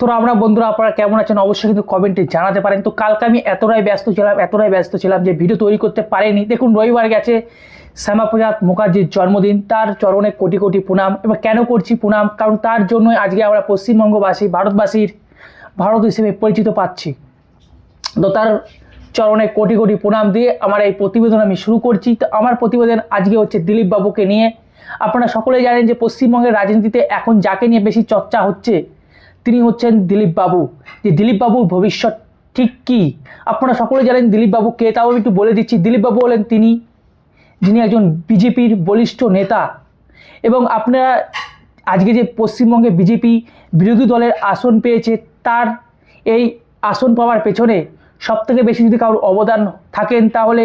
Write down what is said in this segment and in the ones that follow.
তো আমরা বন্ধুরা আপনারা কেমন আছেন অবশ্যই কিন্তু কমেন্টে জানাতে পারেন। তো কালকে আমি এতটাই ব্যস্ত ছিলাম যে ভিডিও তৈরি করতে পারিনি। দেখুন রবিবার গেছে শ্যামাপ্রসাদ মুখার্জির জন্মদিন, তার চরণে কোটি কোটি প্রণাম। এবার কেন করছি প্রণাম, কারণ তার জন্যই আজকে আমরা পশ্চিমবঙ্গবাসী ভারত হিসেবে পরিচিত পাচ্ছি। তো তার চরণে কোটি কোটি প্রণাম দিয়ে আমার এই প্রতিবেদন আমি শুরু করছি। তো আমার প্রতিবেদন আজকে হচ্ছে দিলীপ বাবুকে নিয়ে। আপনারা সকলেই জানেন যে পশ্চিমবঙ্গের রাজনীতিতে এখন যাকে নিয়ে বেশি চর্চা হচ্ছে তিনি হচ্ছেন দিলীপ বাবু। যে দিলীপ বাবুর ভবিষ্যৎ ঠিক কী আপনারা সকলেই জানেন। দিলীপ বাবু কে তাও একটু বলে দিচ্ছি। দিলীপ বাবু হলেন যিনি একজন বিজেপির বলিষ্ঠ নেতা, এবং আপনারা আজকে যে পশ্চিমবঙ্গে বিজেপি বিরোধী দলের আসন পেয়েছে, তার এই আসন পাওয়ার পেছনে সবথেকে বেশি যদি কারোর অবদান থাকেন তাহলে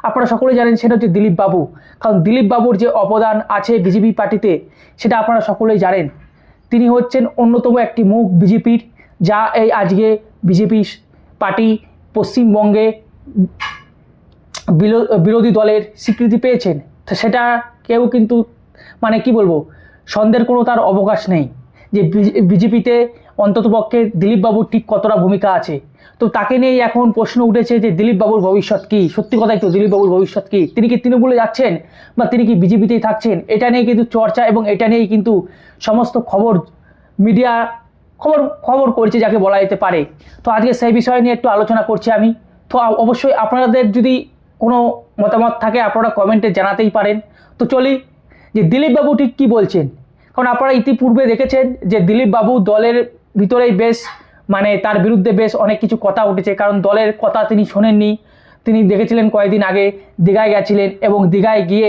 আপনারা সকলেই জানেন সেটা হচ্ছে দিলীপ বাবু। কারণ দিলীপ বাবুর যে অবদান আছে বিজেপি পার্টিতে সেটা আপনারা সকলেই জানেন। তিনি হচ্ছেন অন্যতম একটি মুখ বিজেপির, যা এই আজকে বিজেপি পার্টি পশ্চিমবঙ্গে বিরোধী দলের স্বীকৃতি পেয়েছেন। তো সেটা কেউ কিন্তু মানে কি বলবো, সন্দেহের কোনো তার অবকাশ নেই যে বিজেপিতে অন্ততপক্ষে দিলীপ বাবুর ঠিক কতটা ভূমিকা আছে। তো তাকে নিয়েই এখন প্রশ্ন উঠেছে যে দিলীপ বাবুর ভবিষ্যৎ কী। সত্যি কথা একটু দিলীপ বাবুর ভবিষ্যৎ কী, তিনি কি তৃণমূলে যাচ্ছেন বা তিনি কি বিজেপিতেই থাকছেন, এটা নিয়ে কিন্তু চর্চা, এবং এটা নিয়েই কিন্তু সমস্ত মিডিয়া খবর করছে যাকে বলা যেতে পারে। তো আজকে সেই বিষয় নিয়ে একটু আলোচনা করছি আমি। তো অবশ্যই আপনাদের যদি কোনো মতামত থাকে আপনারা কমেন্টে জানাতেই পারেন। তো চলি যে দিলীপ বাবু ঠিক কী বলছেন। কারণ আপনারা ইতিপূর্বে দেখেছেন যে দিলীপ বাবু দলের ভিতরেই বেশ মানে তার বিরুদ্ধে বেশ অনেক কিছু কথা উঠেছে, কারণ দলের কথা তিনি শোনেননি। তিনি দেখেছিলেন কয়েকদিন আগে দীঘায় গেছিলেন এবং দীঘায় গিয়ে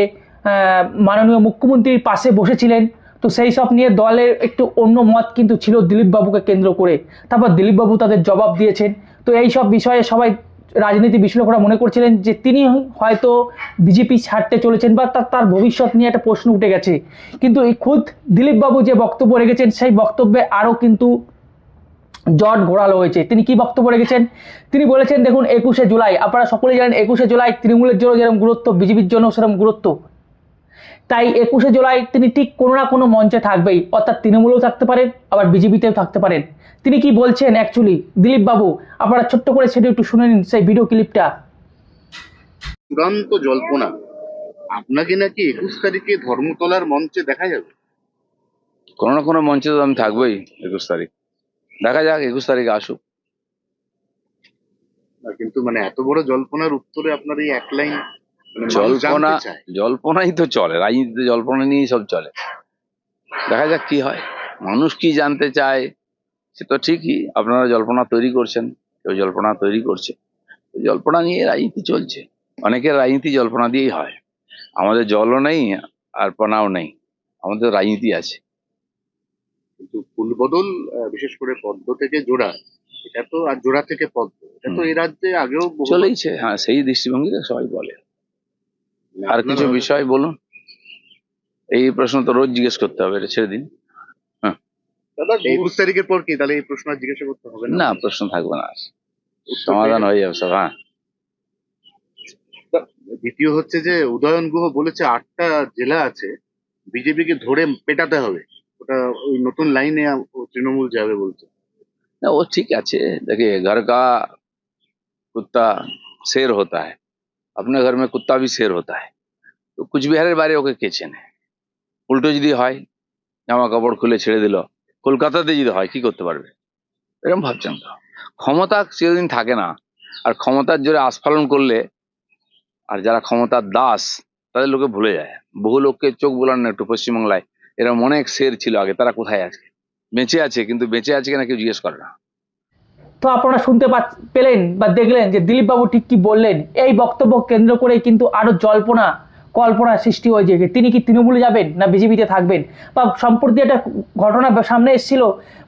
মাননীয় মুখ্যমন্ত্রীর পাশে বসেছিলেন। তো সেই সব নিয়ে দলের একটু অন্য মত কিন্তু ছিল দিলীপ বাবুকে কেন্দ্র করে। তারপর দিলীপ বাবু তাদের জবাব দিয়েছেন। তো এই সব বিষয়ে সবাই রাজনীতি বিশ্লেষকরা মনে করছিলেন যে তিনি হয়তো বিজেপি ছাড়তে চলেছেন বা তার ভবিষ্যৎ নিয়ে একটা প্রশ্ন উঠে গেছে। কিন্তু এই খুদ দিলীপ বাবু যে বক্তব্য রেখেছেন সেই বক্তব্যে আরও কিন্তু জট ঘোরালো হয়েছে। তিনি কি বক্তব্য রেখেছেন, তিনি বলেছেন দেখুন 21শে জুলাই, আপনারা সকলেই জানেন 21শে জুলাই তৃণমূলের জন্য যেরকম গুরুত্ব বিজেপির জন্য সেরকম গুরুত্ব। তাই 21শে জুলাই তিনি ঠিক কোনো না কোনো মঞ্চে থাকবেই, অর্থাৎ তৃণমূলেও থাকতে পারেন আবার বিজেপিতেও থাকতে পারেন। তিনি কি বলছেন অ্যাকচুয়ালি দিলীপ বাবু, আপনারা ছোট্ট করে সেটা একটু শুনে নিন সেই ভিডিও ক্লিপটা। চূড়ান্ত জল্পনা, আপনাকে নাকি 21 তারিখে ধর্মতলার মঞ্চে দেখা যাবে। কোনো না কোনো মঞ্চে তো আমি থাকবোই 21 তারিখ। দেখা যাক 21 তারিখে আসুক। কিন্তু মানে এত বড় জল্পনার উত্তরে আপনার এই এক লাইন জল্পনাই তো চলে রাজনীতিতে, জল্পনা নিয়েই সব চলে। দেখা যাক কি হয়, মানুষ কি জানতে চায়। সে তো ঠিকই, আপনারা জল্পনা তৈরি করছেন, কেউ জল্পনা তৈরি করছে, জল্পনা নিয়ে রাজনীতি চলছে। অনেকের রাজনীতি জল্পনা দিয়েই হয়। আমাদের জলও নেই আর পনাও নেই, আমাদের রাজনীতি আছে। কিন্তু ফুলবদল, বিশেষ করে পদ্ম থেকে জোড়া, এটা তো, আর জোড়া থেকে পদ্ম, এটা তো এই রাজ্যে আগেও চলেইছে। হ্যাঁ, সেই দৃষ্টিভঙ্গিতে সবাই বলে। আর কিছু বিষয় বলুন, এই প্রশ্ন তো রোজ জিজ্ঞেস করতে হবে, এটা ছেড়ে দিন। হ্যাঁ, 21 তারিখের পর কি তাহলে এই প্রশ্ন জিজ্ঞাসা করতে হবে না? প্রশ্ন থাকবে না, সমাধান হয়ে যাবে সব। হ্যাঁ, দ্বিতীয় হচ্ছে যে উদয়ন গুহ বলেছে 8টা জেলা আছে বিজেপিকে ধরে পেটাতে হবে, ওটা ওই নতুন লাইনে তৃণমূল যাবে বলছে। না, वो ठीक আছে। देखिए, घर का कुत्ता शेर होता है, अपने घर में कुत्ता भी शेर होता है। তো কুচবিহারের বাইরে ওকে কে চেনে? উল্টো যদি হয়, জামা কাপড় খুলে ছেড়ে দিল, কলকাতাতে যদি হয় কি করতে পারবে? এরকম ভাবছেন তো? ক্ষমতা চিরদিন থাকে না, আর ক্ষমতার জোরে আস্ফালন করলে আর যারা ক্ষমতার দাস তাদের লোকে ভুলে যায়। বহু লোককে চোখ বোলান না একটু পশ্চিমবাংলায়, এরকম অনেক শের ছিল আগে, তারা কোথায় আছে? বেঁচে আছে, কিন্তু বেঁচে আছে কিনা কেউ জিজ্ঞেস করে না। তো আপনারা শুনতে পেলেন বা দেখলেন যে দিলীপ বাবু ঠিক কি বললেন। এই বক্তব্য কেন্দ্র করেই কিন্তু আরো কল্পনা সৃষ্টি হয়েছে যে তিনি কি তৃণমূলে যাবেন না বিজেপিতে থাকবেন। বা সম্প্রতি একটা ঘটনা সামনে এসেছিল,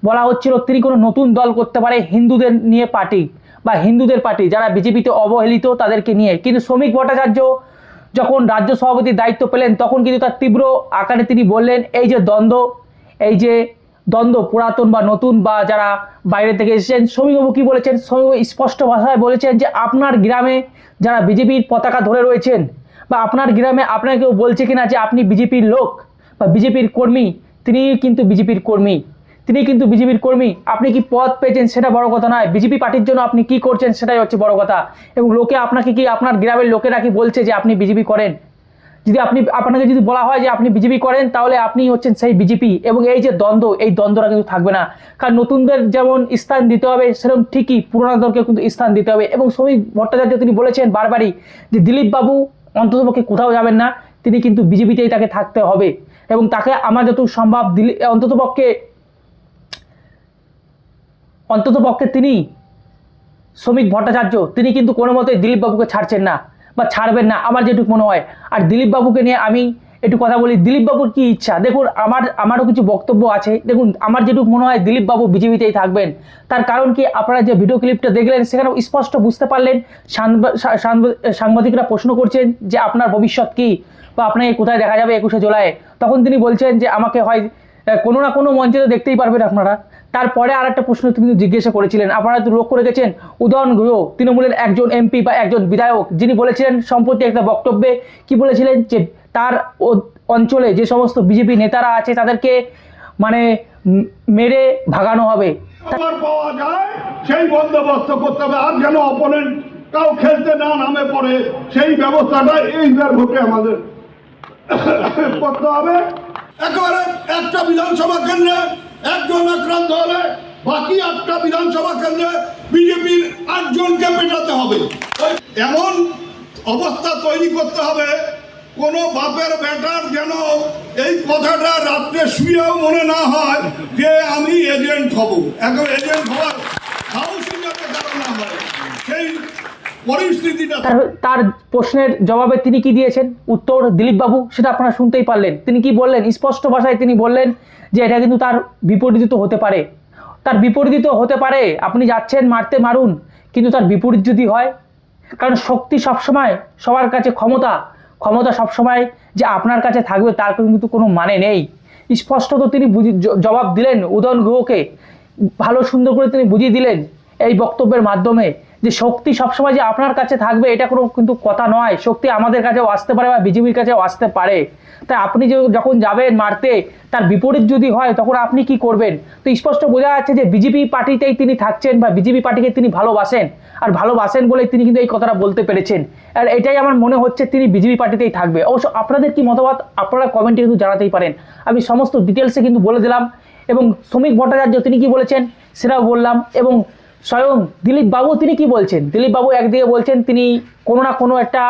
বলা হচ্ছিল তিনি কোনো নতুন দল করতে পারে হিন্দুদের নিয়ে পার্টি, বা হিন্দুদের পার্টি যারা বিজেপিতে অবহেলিত তাদেরকে নিয়ে। কিন্তু শ্রমিক ভট্টাচার্য যখন রাজ্য সভাপতির দায়িত্ব পেলেন তখন কিন্তু তার তীব্র আকারে তিনি বললেন এই যে দ্বন্দ্ব পুরাতন বা নতুন বা যারা বাইরে থেকে এসেছেন। শ্রমিকবাবু কি বলেছেন, শ্রমিকবাবু স্পষ্ট ভাষায় বলেছেন যে আপনার গ্রামে যারা বিজেপির পতাকা ধরে রয়েছেন বা আপনার গ্রামে আপনাকে কেউ বলছে কিনা যে আপনি বিজেপির লোক বা বিজেপির কর্মী, তিনি কিন্তু বিজেপির কর্মী। তিনি কিন্তু বিজেপির কর্মী। আপনি কি পদ পেয়েছেন সেটা বড় কথা নয়, বিজেপি পার্টির জন্য আপনি কি করছেন সেটাই হচ্ছে বড় কথা। এবং লোকে আপনাকে কি, আপনার গ্রামের লোকেরা কি বলছে যে আপনি বিজেপি করেন? যদি আপনাকে যদি বলা হয় যে আপনি বিজেপি করেন, তাহলে আপনি হচ্ছেন সেই বিজেপি। এবং এই যে দ্বন্দ্ব, এই দ্বন্দ্বটা কিন্তু থাকবে না। কারণ নতুনদের যেমন স্থান দিতে হবে, সেরকম ঠিকই পুরোনোদেরকে কিন্তু স্থান দিতে হবে। এবং শ্রমিক ভট্টাচার্য তিনি বলেছেন বারবারই যে দিলীপ বাবু অন্ততপক্ষে কোথাও যাবেন না, তিনি কিন্তু বিজেপিতেই তাকে থাকতে হবে। এবং তাকে আমার যতদূর সম্ভব অন্ততপক্ষে তিনি শ্রমিক ভট্টাচার্য তিনি কিন্তু কোনো মতেই দিলীপ বাবুকে ছাড়ছেন না বা ছাড়বেন না, আমার যেটুকু মনে হয়। আর দিলীপ বাবুকে নিয়ে আমি একটু কথা বলি, দিলীপ বাবুর কি ইচ্ছা। দেখুন, আমারও কিছু বক্তব্য আছে। দেখুন, আমার যেটুকু মনে হয় দিলীপ বাবু বিজেপিতেই থাকবেন। তার কারণ কি, আপনারা যে ভিডিও ক্লিপটা দেখলেন সেখানে স্পষ্ট বুঝতে পারলেন সাংবাদিকরা প্রশ্ন করছেন যে আপনার ভবিষ্যৎ কি বা আপনাকে কোথায় দেখা যাবে 21শে জুলাই। তখন তিনি বলছেন যে আমাকে হয় কোনো না কোনো মঞ্চে তো দেখতেই পারবেন আপনারা। তারপরে আর একটা প্রশ্ন কিন্তু জিজ্ঞাসা করেছিলেন, আপনারা তো লক্ষ্য রেখেছেন, উদয়ন গুহ তৃণমূলের একজন এমপি বা একজন বিধায়ক, যিনি বলেছিলেন সম্প্রতি একটা বক্তব্যে কি বলেছিলেন যে তার অঞ্চলে যে সমস্ত বিজেপি নেতারা আছে তাদেরকে মানে মেরে ভাগানো হবে। পাওয়া যায় সেই বন্দোবস্ত করতে হবে, আর যেন অপোনেন্ট কাউ খেলতে না নামে পড়ে সেই ব্যবস্থাটা এইবার ভোটে আমাদের করতে হবে। একেবারে একটা বিধানসভা কেন্দ্রে একজন আক্রান্ত হলে বাকি 8টা বিধানসভা কেন্দ্রে বিজেপির 8জনকে পেটাতে হবে। এমন অবস্থা তৈরি করতে হবে কোনো বাপের বেটার যেন এই কথাটা রাত্রে শুয়েও মনে না হয় যে আমি এজেন্ট হব। এখন এজেন্ট হওয়ার সাহসী যাতে কারণ না হয় সেই পরিস্থিতিটা। তার প্রশ্নের জবাবে তিনি কি দিয়েছেন উত্তর দিলীপ বাবু, সেটা আপনারা শুনতেই পারলেন। তিনি কি বললেন, স্পষ্ট ভাষায় তিনি বললেন যে এটা কিন্তু তার বিপরীত হতে পারে। তার বিপরীত হতে পারে, আপনি যাচ্ছেন মারতে মারুন, কিন্তু তার বিপরীত যদি হয়, কারণ শক্তি সবসময় সবার কাছে, ক্ষমতা সবসময় যে আপনার কাছে থাকবে তার কিন্তু কোনো মানে নেই। স্পষ্টত তিনি জবাব দিলেন উদয়ন গুহকে, ভালো সুন্দর করে তিনি বুঝিয়ে দিলেন এই বক্তব্যের মাধ্যমে যে শক্তি সবসময় যে আপনার কাছে থাকবে এটা কোনো কিন্তু কথা নয়। শক্তি আমাদের কাছেও আসতে পারে বা বিজেপির কাছেও আসতে পারে। তাই আপনি যখন যাবেন মারতে, তার বিপরীত যদি হয় তখন আপনি কি করবেন? তো স্পষ্ট বোঝা যাচ্ছে যে বিজেপি পার্টিতেই তিনি থাকছেন বা বিজেপি পার্টিকে তিনি ভালোবাসেন, আর ভালোবাসেন বলে তিনি কিন্তু এই কথাটা বলতে পেরেছেন। আর এটাই আমার মনে হচ্ছে তিনি বিজেপি পার্টিতেই থাকবে। অবশ্য আপনাদের কি মতামত আপনারা কমেন্টে কিন্তু জানাতেই পারেন। আমি সমস্ত ডিটেলসে কিন্তু বলে দিলাম, এবং শ্রমিক ভট্টাচার্য তিনি কি বলেছেন সেটাও বললাম, এবং স্বয়ং দিলীপ বাবু তিনি কি বলছেন। দিলীপ বাবু একদিকে বলছেন তিনি কোনো না কোনো একটা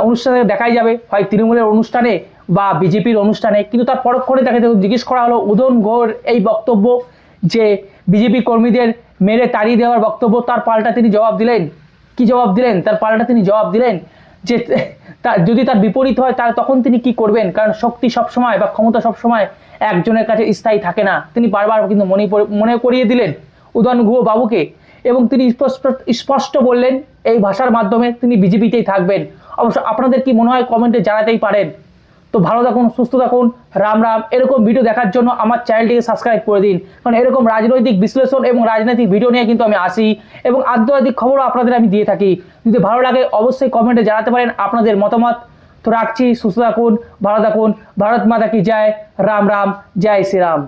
অনুষ্ঠানে দেখাই যাবে, হয় তৃণমূলের অনুষ্ঠানে বা বিজেপির অনুষ্ঠানে, কিন্তু তার পরক্ষণে তাকে জিজ্ঞেস করা হলো উদয়ন গুহর এই বক্তব্য যে বিজেপি কর্মীদের মেরে তাড়িয়ে দেওয়ার বক্তব্য, তার পাল্টা তিনি জবাব দিলেন। কি জবাব দিলেন? তার পাল্টা তিনি জবাব দিলেন যে যদি তার বিপরীত হয় তাহলে তখন তিনি কি করবেন, কারণ শক্তি সবসময় বা ক্ষমতা সবসময় একজনের কাছে স্থায়ী থাকে না। তিনি বারবার কিন্তু মনে করিয়ে দিলেন উদয়ন গুহ বাবুকে, এবং তিনি স্পষ্ট বললেন এই ভাষার মাধ্যমে তিনি বিজেপিতেই থাকবেন। অবশ্য আপনাদের কি মনে হয় কমেন্টে জানাতেই পারেন। তো ভালো থাকুন, সুস্থ থাকুন, রাম রাম। এরকম ভিডিও দেখার জন্য আমার চ্যানেলটিকে সাবস্ক্রাইব করে দিন, কারণ এরকম রাজনৈতিক বিশ্লেষণ এবং রাজনৈতিক ভিডিও নিয়ে কিন্তু আমি আসি, এবং আন্তর্জাতিক খবরও আপনাদের আমি দিয়ে থাকি। যদি ভালো লাগে অবশ্যই কমেন্টে জানাতে পারেন আপনাদের মতামত। তো রাখছি, সুস্থ থাকুন, ভালো থাকুন, ভারত মাতা কি জয়, রাম রাম, জয় শ্রীরাম।